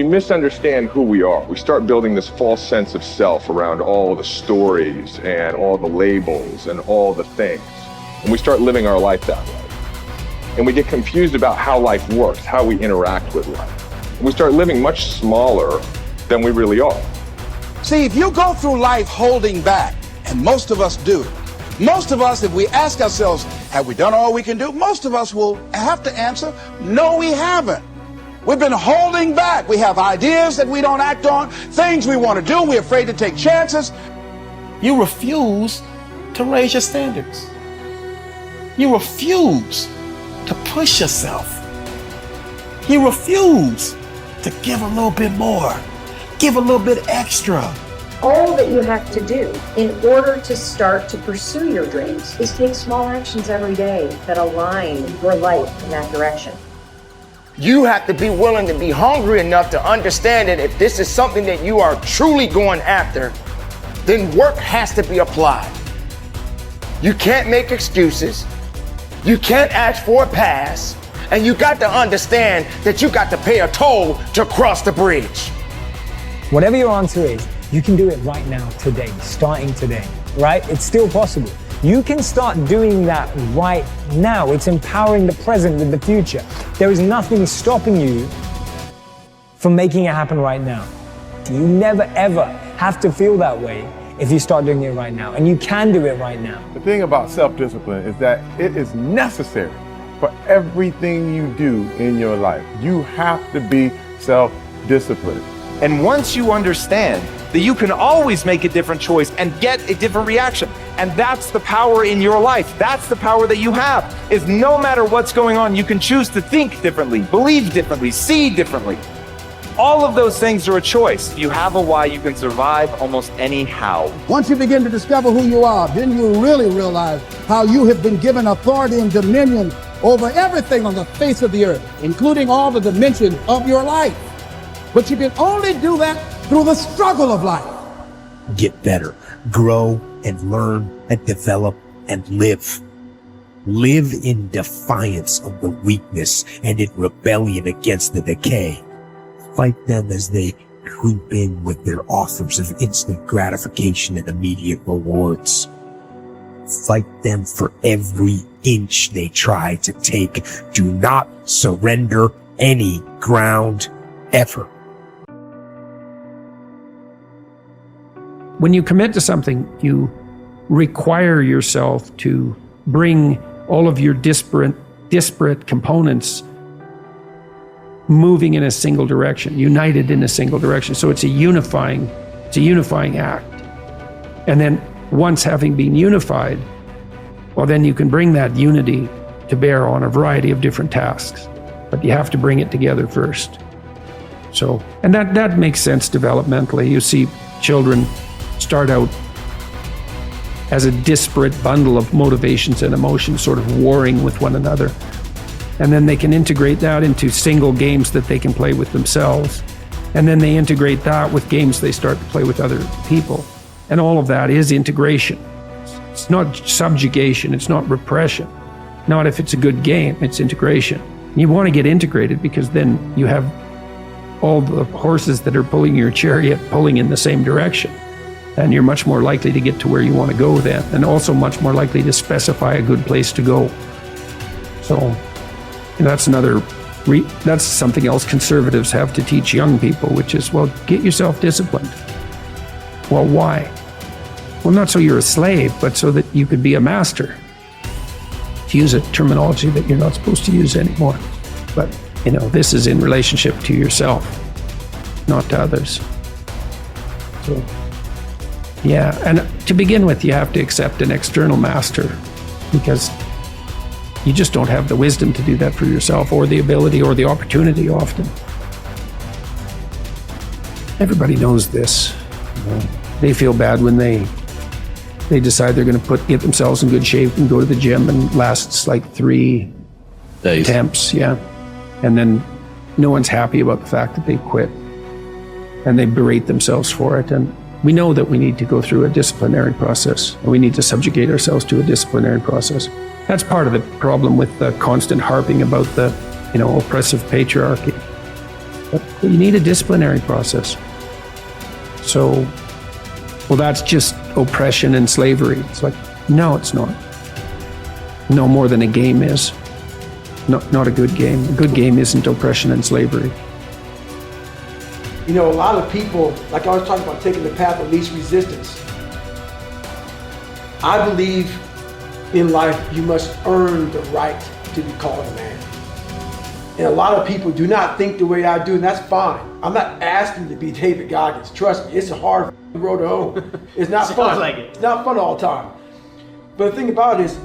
We misunderstand who we are. We start building this false sense of self around all the stories and all the labels and all the things. And we start living our life that way. And we get confused about how life works, how we interact with life. And we start living much smaller than we really are. See, if you go through life holding back, and most of us do, most of us, if we ask ourselves, have we done all we can do? Most of us will have to answer, no, we haven't. We've been holding back. We have ideas that we don't act on, things we want to do. We're afraid to take chances. You refuse to raise your standards. You refuse to push yourself. You refuse to give a little bit more, give a little bit extra. All that you have to do in order to start to pursue your dreams is take small actions every day that align your life in that direction. You have to be willing to be hungry enough to understand that if this is something that you are truly going after, then work has to be applied. You can't make excuses. You can't ask for a pass. And you got to understand that you got to pay a toll to cross the bridge. Whatever your answer is, you can do it right now, today, starting today, right? It's still possible. You can start doing that right now. It's empowering the present with the future. There is nothing stopping you from making it happen right now. You never ever have to feel that way if you start doing it right now. And you can do it right now. The thing about self-discipline is that it is necessary for everything you do in your life. You have to be self-disciplined. And once you understand that you can always make a different choice and get a different reaction, and that's the power in your life. That's the power that you have, is no matter what's going on, you can choose to think differently, believe differently, see differently. All of those things are a choice. If you have a why, you can survive almost any how. Once you begin to discover who you are, then you really realize how you have been given authority and dominion over everything on the face of the earth, including all the dimensions of your life. But you can only do that through the struggle of life. Get better, grow and learn and develop and live. Live in defiance of the weakness and in rebellion against the decay. Fight them as they creep in with their offers of instant gratification and immediate rewards. Fight them for every inch they try to take. Do not surrender any ground ever. When you commit to something, you require yourself to bring all of your disparate components moving in a single direction, united in a single direction. So it's a unifying act. And then once having been unified, well, then you can bring that unity to bear on a variety of different tasks. But you have to bring it together first. So, and that makes sense developmentally. You see children start out as a disparate bundle of motivations and emotions sort of warring with one another. And then they can integrate that into single games that they can play with themselves. And then they integrate that with games they start to play with other people. And all of that is integration. It's not subjugation, it's not repression. Not if it's a good game, it's integration. You want to get integrated because then you have all the horses that are pulling your chariot pulling in the same direction. And you're much more likely to get to where you want to go then, and also much more likely to specify a good place to go. So that's that's something else conservatives have to teach young people, which is, well, get yourself disciplined. Well, why? Well, not so you're a slave, but so that you could be a master. To use a terminology that you're not supposed to use anymore. But, this is in relationship to yourself, not to others. So, yeah, and to begin with, you have to accept an external master because you just don't have the wisdom to do that for yourself, or the ability or the opportunity often. Everybody knows this. They feel bad when they decide they're going to get themselves in good shape and go to the gym, and lasts like 3 days. Attempts, yeah. And then no one's happy about the fact that they quit, and they berate themselves for it. And we know that we need to go through a disciplinary process, and we need to subjugate ourselves to a disciplinary process. That's part of the problem with the constant harping about the, oppressive patriarchy. But you need a disciplinary process. So, well, that's just oppression and slavery. It's like, no, it's not. No more than a game is. Not a good game. A good game isn't oppression and slavery. You know, a lot of people, like I was talking about, taking the path of least resistance. I believe in life you must earn the right to be called a man. And a lot of people do not think the way I do, and that's fine. I'm not asking you to be David Goggins. Trust me, it's a hard road to hoe. It's not fun. Like it. It's not fun all the time. But the thing about it is,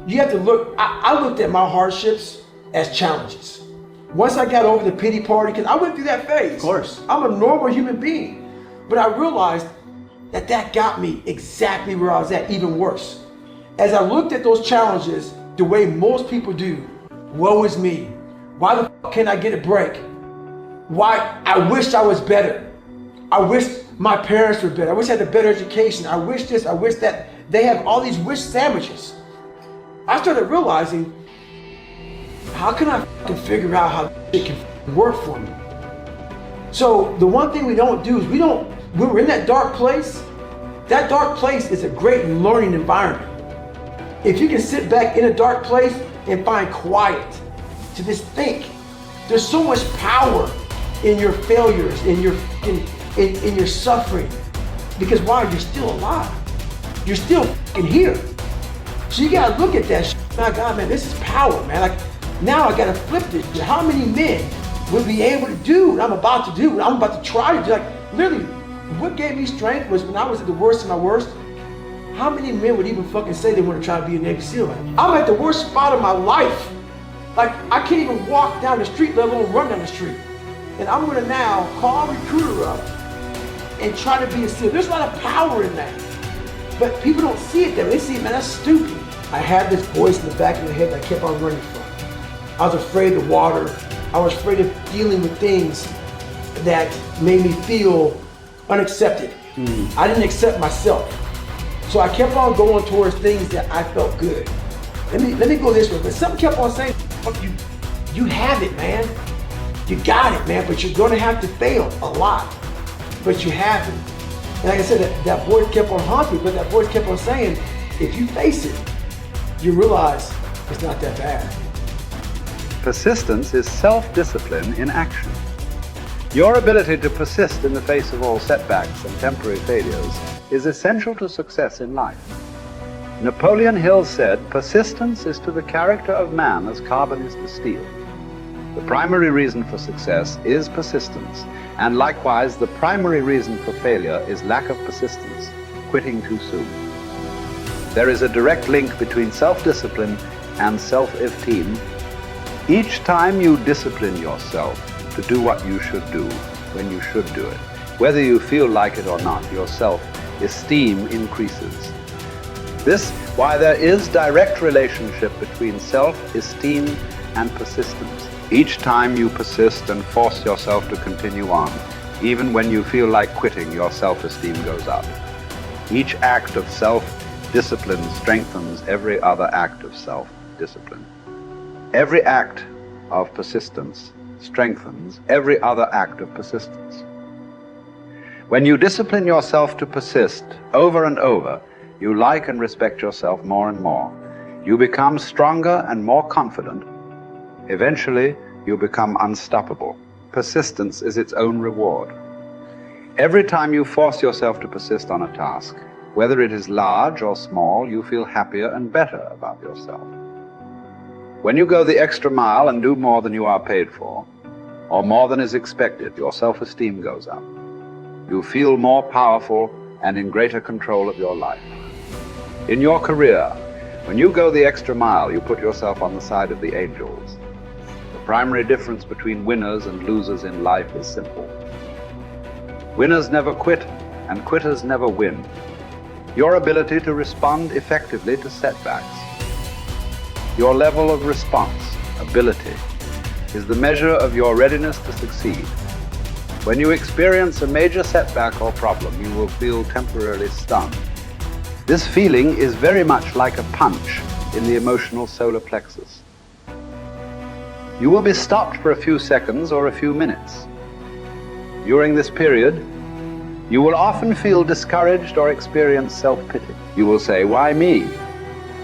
you have to look, I looked at my hardships as challenges. Once I got over the pity party, because I went through that phase. Of course. I'm a normal human being. But I realized that got me exactly where I was at, even worse. As I looked at those challenges the way most people do, woe is me. Why the fuck can't I get a break? Why? I wished I was better. I wish my parents were better. I wish I had a better education. I wish this, I wish that. They have all these wish sandwiches. I started realizing, how can I figure out how it can work for me? So the one thing we don't do is when we're in that dark place is a great learning environment. If you can sit back in a dark place and find quiet to just think, there's so much power in your failures, in your suffering. Because why? You're still alive. You're still here. So you gotta look at that shit. My God, man, this is power, man. Like, now I gotta flip this. How many men would be able to do what I'm about to do, what I'm about to try to do? Like, literally, what gave me strength was when I was at the worst of my worst. How many men would even fucking say they want to try to be a Navy SEAL? I'm at the worst spot of my life. Like, I can't even walk down the street, let alone run down the street. And I'm gonna now call a recruiter up and try to be a SEAL. There's a lot of power in that. But people don't see it there. They see it, man, that's stupid. I had this voice in the back of my head that I kept on running from. I was afraid of water. I was afraid of dealing with things that made me feel unaccepted. I didn't accept myself. So I kept on going towards things that I felt good. Let me go this way. But something kept on saying, fuck you, you have it, man. You got it, man, but you're gonna have to fail a lot. But you have it. And like I said, that voice kept on haunting me, but that voice kept on saying, if you face it, you realize it's not that bad. Persistence is self-discipline in action. Your ability to persist in the face of all setbacks and temporary failures is essential to success in life. Napoleon Hill said, persistence is to the character of man as carbon is to steel. The primary reason for success is persistence, and likewise the primary reason for failure is lack of persistence, quitting too soon. There is a direct link between self-discipline and self-esteem. Each time you discipline yourself to do what you should do when you should do it, whether you feel like it or not, your self-esteem increases. This, why there is direct relationship between self-esteem and persistence. Each time you persist and force yourself to continue on, even when you feel like quitting, your self-esteem goes up. Each act of self-discipline strengthens every other act of self-discipline. Every act of persistence strengthens every other act of persistence. When you discipline yourself to persist over and over, you like and respect yourself more and more. You become stronger and more confident. Eventually, you become unstoppable. Persistence is its own reward. Every time you force yourself to persist on a task, whether it is large or small, you feel happier and better about yourself. When you go the extra mile and do more than you are paid for, or more than is expected, your self-esteem goes up. You feel more powerful and in greater control of your life. In your career, when you go the extra mile, you put yourself on the side of the angels. The primary difference between winners and losers in life is simple. Winners never quit, and quitters never win. Your ability to respond effectively to setbacks, your level of response, ability, is the measure of your readiness to succeed. When you experience a major setback or problem, you will feel temporarily stunned. This feeling is very much like a punch in the emotional solar plexus. You will be stopped for a few seconds or a few minutes. During this period, you will often feel discouraged or experience self-pity. You will say, "Why me?"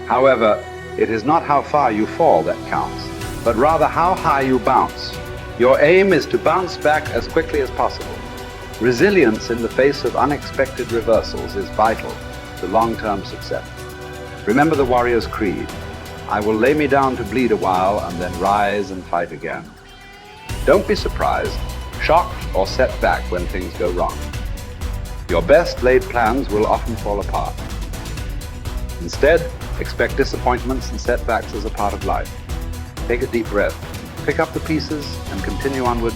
However, it is not how far you fall that counts, but rather how high you bounce. Your aim is to bounce back as quickly as possible. Resilience in the face of unexpected reversals is vital to long-term success. Remember the warrior's creed: I will lay me down to bleed a while and then rise and fight again. Don't be surprised, shocked, or set back when things go wrong. Your best laid plans will often fall apart. Instead, expect disappointments and setbacks as a part of life. Take a deep breath, pick up the pieces, and continue onward